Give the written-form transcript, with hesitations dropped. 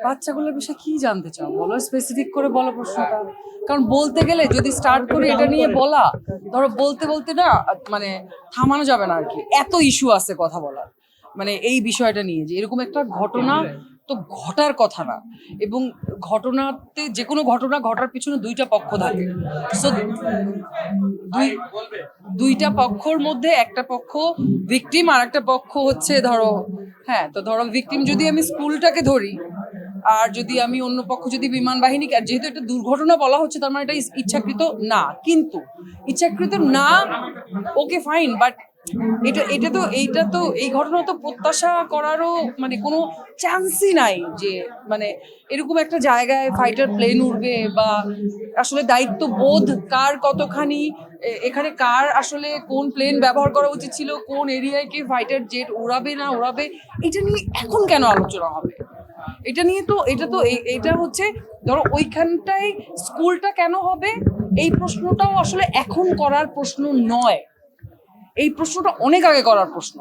বাচ্চাগুলোর বিষয়ে কি জানতে চাও বলো, স্পেসিফিক করে বলো প্রশ্নটা। কারণ বলতে গেলে যদি স্টার্ট করে এটা নিয়ে বলা, ধরো বলতে বলতে না মানে থামানো যাবে না আর কি, এত ইস্যু আছে কথা বলার। মানে এই বিষয়টা নিয়ে যে এরকম একটা ঘটনা তো ঘটার কথা না, এবং ঘটনাতে যে কোনো ঘটনা ঘটার পিছনে দুইটা পক্ষ থাকে। সো দুইটা পক্ষর মধ্যে একটা পক্ষ ভিকটিম আর একটা পক্ষ হচ্ছে ধরো, হ্যাঁ তো ধরো ভিকটিম যদি আমি স্কুলটাকে ধরি, আর যদি আমি অন্য পক্ষ যদি বিমান বাহিনীকে, আর যেহেতু এটা দুর্ঘটনা বলা হচ্ছে তার মানে এটা ইচ্ছাকৃত না, কিন্তু ইচ্ছাকৃত না ওকে ফাইন, বাট এইটা তো এই ঘটনা তো প্রত্যাশা করারও মানে কোনো চান্সই নাই যে মানে এরকম একটা জায়গায় ফাইটার প্লেন উড়বে, বা আসলে দায়িত্ববোধ কার কতখানি, এখানে কার আসলে কোন প্লেন ব্যবহার করা উচিত ছিল, কোন এরিয়ায় কে ফাইটার জেট উড়াবে না উড়াবে, এটা নিয়ে এখন কেন আলোচনা হবে? এটা নিয়ে তো এটা হচ্ছে ধরো ওইখানটায় স্কুলটা কেন হবে, এই প্রশ্নটাও আসলে এখন করার প্রশ্ন নয়, এই প্রশ্নটা অনেক আগে করার প্রশ্ন।